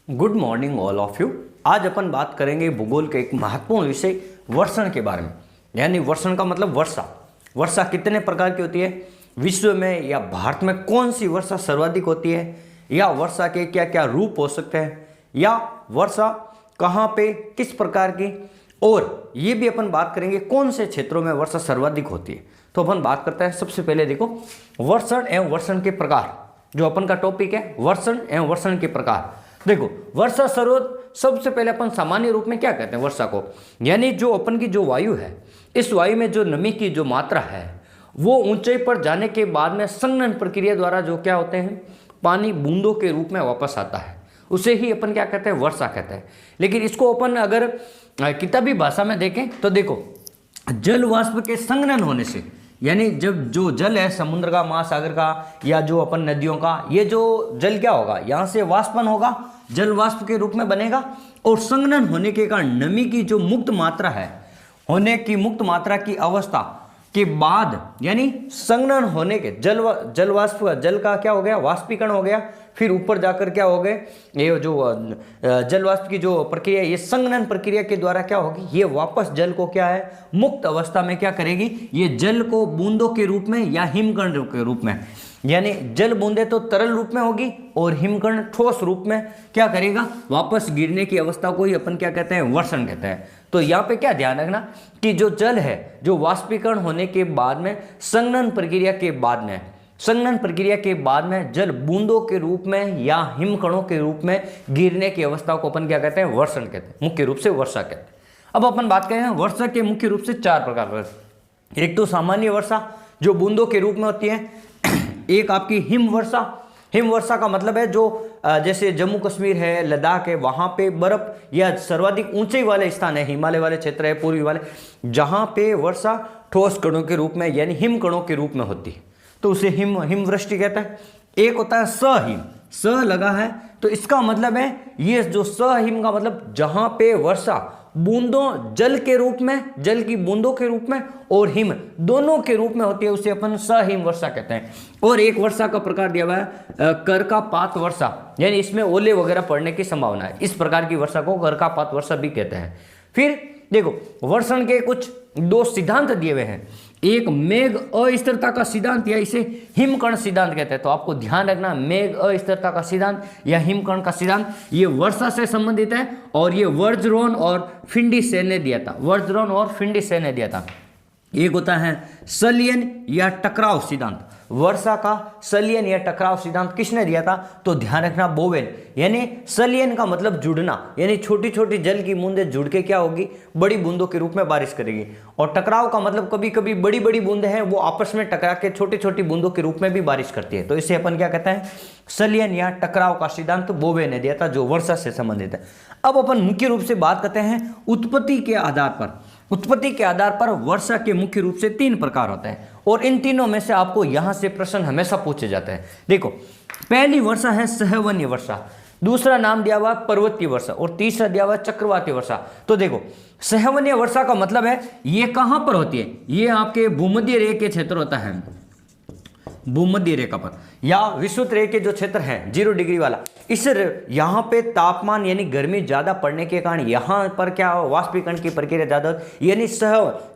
Good morning all of you. आज अपन बात करेंगे भूगोल के एक महत्वपूर्ण विषय वर्षण के बारे में। यानी वर्षण का मतलब वर्षा। वर्षा कितने प्रकार की होती है विश्व में, या भारत में कौन सी वर्षा सर्वाधिक होती है, या वर्षा के क्या क्या रूप हो सकते हैं, या वर्षा कहाँ पे किस प्रकार की, और ये भी अपन बात करेंगे कौन से क्षेत्रों में वर्षा सर्वाधिक होती है। तो अपन बात करते हैं। सबसे पहले देखो वर्षण एवं वर्षण के प्रकार, जो अपन का टॉपिक है वर्षण एवं वर्षण के प्रकार। देखो वर्षा स्रोत सबसे पहले अपन सामान्य रूप में क्या कहते हैं वर्षा को, यानी जो अपन की जो वायु है, इस वायु में जो नमी की जो मात्रा है वो ऊंचाई पर जाने के बाद में संघनन प्रक्रिया द्वारा जो क्या होते हैं पानी बूंदों के रूप में वापस आता है, उसे ही अपन क्या कहते हैं वर्षा कहते हैं। लेकिन इसको अपन अगर किताबी भाषा में देखें तो देखो जल वाष्प के संघनन होने से, यानी जब जो जल है समुद्र का, महासागर का, या जो अपन नदियों का, ये जो जल क्या होगा यहाँ से वाष्पन होगा, जल वाष्प के रूप में बनेगा, और संघनन होने के कारण नमी की जो मुक्त मात्रा है, होने की मुक्त मात्रा की अवस्था के बाद, यानी संघनन होने के जल वाष्प जल का क्या हो गया वाष्पीकरण हो गया, फिर ऊपर जाकर क्या हो गए ये जो जल वाष्प की जो प्रक्रिया, ये संघनन प्रक्रिया के द्वारा क्या होगी, ये वापस जल को क्या है मुक्त अवस्था में क्या करेगी, ये जल को बूंदों के रूप में या हिमकण के रूप में, यानी जल बूंदे तो तरल रूप में होगी और हिमकण ठोस रूप में क्या करेगा वापस गिरने की अवस्था को ही अपन क्या कहते हैं वर्षण कहते हैं। तो यहाँ पे क्या ध्यान रखना कि जो जल है जो वाष्पीकरण होने के बाद में संघनन प्रक्रिया के बाद में जल बूंदों के रूप में या हिमकणों के रूप में गिरने की अवस्था को अपन क्या कहते हैं वर्षण कहते हैं, मुख्य रूप से वर्षा कहते हैं। अब अपन बात करें वर्षा के मुख्य रूप से चार प्रकार। एक तो सामान्य वर्षा जो बूंदों के रूप में होती है, एक आपकी हिमवर्षा। हिमवर्षा का मतलब है जो जैसे जम्मू कश्मीर है, लद्दाख है, वहाँ पे बर्फ या सर्वाधिक ऊंचाई वाले स्थान है, हिमालय वाले क्षेत्र है, पूर्वी वाले, जहाँ पे वर्षा ठोस कणों के रूप में यानी हिम कणों के रूप में होती है, तो उसे हिमवृष्टि कहता है। एक होता है सहिम, स लगा है तो इसका मतलब है ये जो सहिम का मतलब जहाँ पे वर्षा बूंदों जल के रूप में, जल की बूंदों के रूप में और हिम दोनों के रूप में होती है, उसे अपन सहिम वर्षा कहते हैं। और एक वर्षा का प्रकार दिया हुआ है करकापात वर्षा, यानी इसमें ओले वगैरह पड़ने की संभावना है, इस प्रकार की वर्षा को करकापात वर्षा भी कहते हैं। फिर देखो वर्षण के कुछ दो सिद्धांत दिए हुए हैं, एक मेघ अस्थिरता का सिद्धांत या इसे हिमकण सिद्धांत कहते हैं। तो आपको ध्यान रखना मेघ अस्थिरता का सिद्धांत या हिमकण का सिद्धांत ये वर्षा से संबंधित है, और ये वर्जरोन और फिंडीसेन ने दिया था। एक होता है सलियन या टकराव सिद्धांत। वर्षा का सलियन या टकराव सिद्धांत किसने दिया था, तो ध्यान रखना बोवेन। यानी सलियन का मतलब जुड़ना, यानी छोटी छोटी जल की बूंदें जुड़ के क्या होगी बड़ी बूंदों के रूप में बारिश करेगी। और टकराव का मतलब कभी कभी बड़ी बड़ी बूंदें हैं वो आपस में टकरा के छोटी छोटी बूंदों के रूप में भी बारिश करती है, तो इसे अपन क्या कहते हैं सलियन या टकराव का सिद्धांत बोवेन ने दिया था जो वर्षा से संबंधित है। अब अपन मुख्य रूप से बात करते हैं उत्पत्ति के आधार पर वर्षा के मुख्य रूप से तीन प्रकार होते हैं, और इन तीनों में से आपको यहां से प्रश्न हमेशा पूछे जाते हैं। देखो पहली वर्षा है सहवन्य वर्षा, दूसरा नाम दिया हुआ पर्वतीय वर्षा, और तीसरा दिया हुआ चक्रवाती वर्षा। तो देखो सहवन्य वर्षा का मतलब है ये कहां पर होती है, ये आपके भूमध्य रेखा के क्षेत्र होता है, भूमध्य रेखा पर या विषुवत रेखा के जो क्षेत्र है 0 डिग्री वाला, इस यहाँ पे तापमान यानी गर्मी ज्यादा पड़ने के कारण यहाँ पर क्या वाष्पीकरण की प्रक्रिया ज्यादा, यानी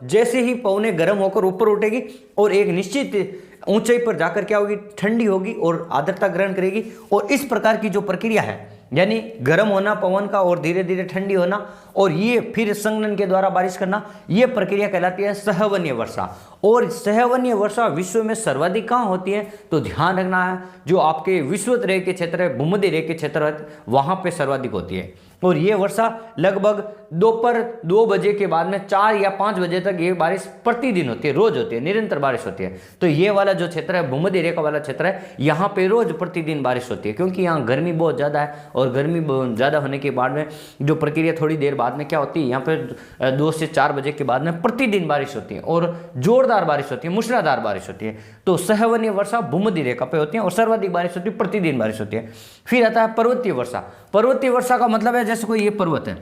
जैसे ही पवने गर्म होकर ऊपर उठेगी और एक निश्चित ऊंचाई पर जाकर क्या होगी ठंडी होगी और आर्द्रता ग्रहण करेगी, और इस प्रकार की जो प्रक्रिया है यानी गर्म होना पवन का और धीरे धीरे ठंडी होना और ये फिर संघनन के द्वारा बारिश करना, ये प्रक्रिया कहलाती है सहवन्य वर्षा। और सहवन्य वर्षा विश्व में सर्वाधिक कहाँ होती है, तो ध्यान रखना है जो आपके विषुवत रेखा के क्षेत्र है, भूमध्य रेखा के क्षेत्र है, वहां पे सर्वाधिक होती है। और ये वर्षा लगभग दोपहर 2 बजे के बाद में 4 या 5 बजे तक ये बारिश प्रतिदिन होती है, रोज होती है, निरंतर बारिश होती है। तो ये वाला जो क्षेत्र है भूमध्य रेखा वाला क्षेत्र है, यहाँ पे रोज प्रतिदिन बारिश होती है, क्योंकि यहाँ गर्मी बहुत ज़्यादा है, और गर्मी ज़्यादा होने के बाद में जो प्रक्रिया थोड़ी देर बाद में क्या होती है, यहाँ पे 2 से 4 बजे के बाद में प्रतिदिन बारिश होती है और जोरदार बारिश होती है, मूसलाधार बारिश होती है। तो सहवन्य वर्षा भूमध्य रेखा पे होती है और सर्वाधिक बारिश होती है, प्रतिदिन बारिश होती है। फिर आता है पर्वतीय वर्षा। पर्वतीय वर्षा का मतलब है जैसे कोई ये पर्वत है,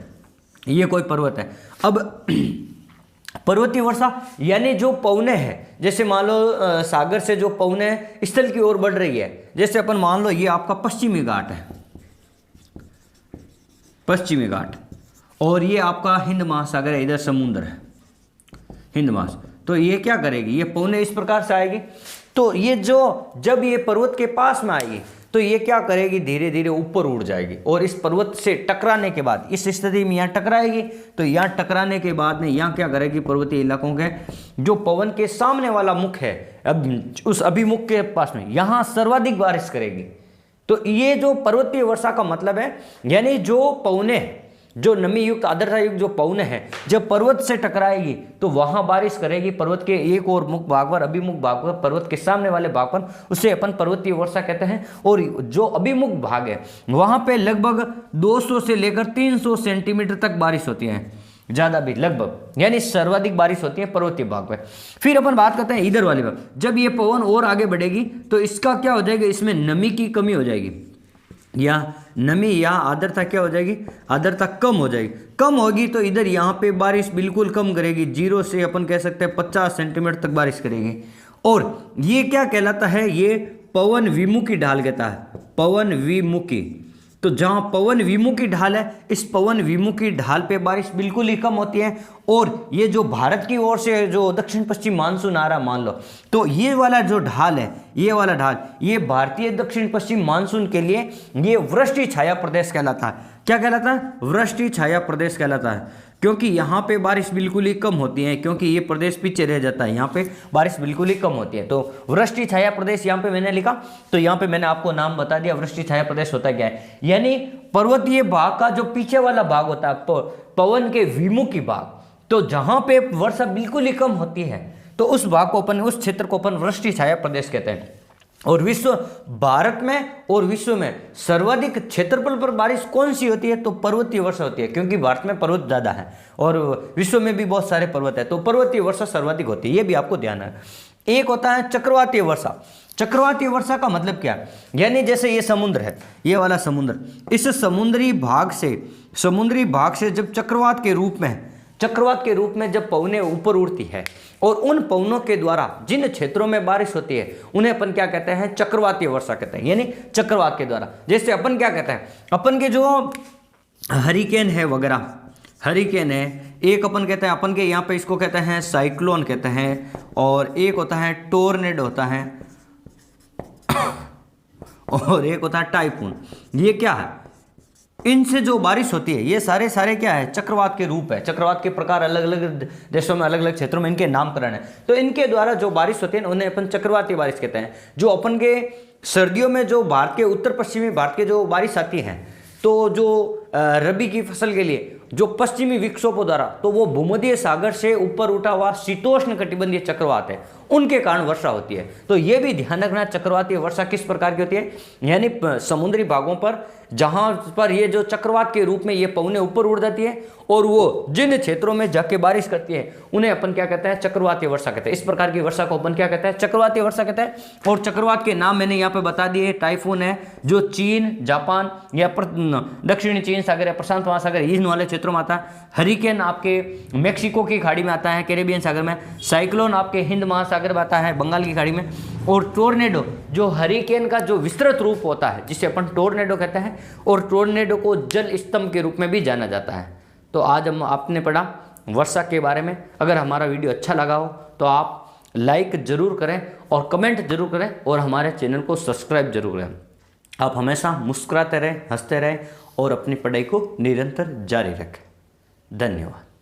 ये कोई पर्वत है, अब पर्वतीय वर्षा यानी जो पवने हैं, जैसे मान लो सागर से जो पवने स्थल की ओर बढ़ रही है, जैसे अपन मान लो ये आपका पश्चिमी घाट है, पश्चिमी घाट, और ये आपका हिंद महासागर है, इधर समुद्र है हिंद महासागर। तो ये क्या करेगी, ये पौने इस प्रकार से आएगी। तो ये जो जब ये पर्वत के पास में आएगी तो ये क्या करेगी, धीरे धीरे ऊपर उड़ जाएगी, और इस पर्वत से टकराने के बाद इस स्थिति में यहाँ टकराएगी। तो यहाँ टकराने के बाद में यहाँ क्या करेगी, पर्वतीय इलाकों के जो पवन के सामने वाला मुख है, अब उस अभिमुख के पास में यहाँ सर्वाधिक बारिश करेगी। तो ये जो पर्वतीय वर्षा का मतलब है, यानी जो पवने, जो नमी युक्त आर्द्रता युक्त जो पवने हैं, जब पर्वत से टकराएगी तो वहां बारिश करेगी पर्वत के एक और मुख भाग पर, अभिमुख भाग पर, पर्वत के सामने वाले भाग पर, उसे अपन पर्वतीय वर्षा कहते हैं। और जो अभिमुख भाग है वहां पे लगभग 200 से लेकर 300 सेंटीमीटर तक बारिश होती है, ज्यादा भी लगभग, यानी सर्वाधिक बारिश होती है पर्वतीय भाग पे। फिर अपन बात करते हैं इधर वाले भाग, जब ये पवन और आगे बढ़ेगी तो इसका क्या हो जाएगा, इसमें नमी की कमी हो जाएगी, या नमी या आर्द्रता क्या हो जाएगी, आर्द्रता कम हो जाएगी। कम होगी तो इधर यहाँ पे बारिश बिल्कुल कम करेगी, 0 से अपन कह सकते हैं 50 सेंटीमीटर तक बारिश करेगी। और ये क्या कहलाता है, ये पवन विमुखी ढाल कहता है, पवन विमुखी। तो जहाँ पवन विमुखी ढाल है, इस पवन विमुखी ढाल पे बारिश बिल्कुल ही कम होती है। और ये जो भारत की ओर से जो दक्षिण पश्चिम मानसून आ रहा है, मान लो, तो ये वाला जो ढाल है, ये वाला ढाल, ये भारतीय दक्षिण पश्चिम मानसून के लिए ये वृष्टि छाया प्रदेश कहलाता है। क्या कहलाता है, वृष्टि छाया प्रदेश कहलाता है, क्योंकि यहाँ पे बारिश बिल्कुल ही कम होती है, क्योंकि ये प्रदेश पीछे रह जाता है, यहाँ पे बारिश बिल्कुल ही कम होती है। तो वृष्टि छाया प्रदेश यहाँ पे मैंने लिखा, तो यहाँ पे मैंने आपको नाम बता दिया, वृष्टि छाया प्रदेश होता क्या है, यानी पर्वतीय भाग का जो पीछे वाला भाग होता है, पवन के विमुखी भाग, तो जहां पे वर्षा बिल्कुल ही कम होती है, तो उस भाग को अपन, उस क्षेत्र को अपन वृष्टि छाया प्रदेश कहते हैं। और भारत में और विश्व में सर्वाधिक क्षेत्रफल पर बारिश कौन सी होती है, तो पर्वतीय वर्षा होती है, क्योंकि भारत में पर्वत ज़्यादा है और विश्व में भी बहुत सारे पर्वत है, तो पर्वतीय वर्षा सर्वाधिक होती है, ये भी आपको ध्यान है। एक होता है चक्रवातीय वर्षा। चक्रवातीय वर्षा का मतलब क्या है, यानी जैसे ये समुद्र है, ये वाला समुद्र, इस समुद्री भाग से जब चक्रवात के रूप में जब पवनें ऊपर उड़ती है, और उन पवनों के द्वारा जिन क्षेत्रों में बारिश होती है उन्हें अपन क्या कहते हैं, चक्रवातीय वर्षा कहते हैं, यानी चक्रवात के द्वारा। जैसे अपन क्या कहते हैं, अपन के जो हरिकेन है वगैरह, हरिकेन है, एक अपन कहते हैं, अपन के यहाँ पे इसको कहते हैं साइक्लोन कहते हैं, और एक होता है टोर्नेडो होता है, और एक होता है टाइफून। ये क्या है, इनसे जो बारिश होती है ये सारे क्या है, चक्रवात के रूप है। चक्रवात के प्रकार अलग अलग देशों में, अलग अलग क्षेत्रों में इनके नामकरण है। तो इनके द्वारा जो बारिश होती है उन्हें अपन चक्रवाती बारिश कहते हैं। जो अपन के सर्दियों में जो भारत के उत्तर पश्चिमी भारत के जो बारिश आती है, तो जो रबी की फसल के लिए जो पश्चिमी विक्षोभों द्वारा, तो वो भूमध्य सागर से ऊपर उठा हुआ शीतोष्ण कटिबंधीय चक्रवात है, उनके कारण वर्षा होती है। तो ये भी ध्यान रखना, चक्रवातीय वर्षा किस प्रकार की होती है, यानी समुद्री भागों पर जहां पर ये जो चक्रवात के रूप में ये पवनें ऊपर उड़ जाती है, और वो जिन क्षेत्रों में जाके बारिश करती है उन्हें अपन क्या कहते हैं, चक्रवातीय वर्षा कहते हैं। इस प्रकार की वर्षा को अपन क्या कहते हैं, चक्रवातीय वर्षा कहते हैं। और चक्रवात के नाम मैंने यहाँ पे बता दिए, टाइफून है जो चीन, जापान या दक्षिणी चीन सागर या प्रशांत महासागर इन वाले क्षेत्रों में आता है। हरिकेन आपके मेक्सिको की खाड़ी में आता है, कैरेबियन सागर में। साइक्लोन आपके हिंद महासागर में आता है, बंगाल की खाड़ी में। और टोर्नेडो जो हरिकेन का जो विस्तृत रूप होता है, जिसे अपन टोर्नेडो कहते हैं, और टोर्नेडो को जल स्तंभ के रूप में भी जाना जाता है। तो आज हम आपने पढ़ा वर्षा के बारे में। अगर हमारा वीडियो अच्छा लगा हो तो आप लाइक जरूर करें और कमेंट जरूर करें, और हमारे चैनल को सब्सक्राइब जरूर करें। आप हमेशा मुस्कुराते रहें, हंसते रहें और अपनी पढ़ाई को निरंतर जारी रखें। धन्यवाद।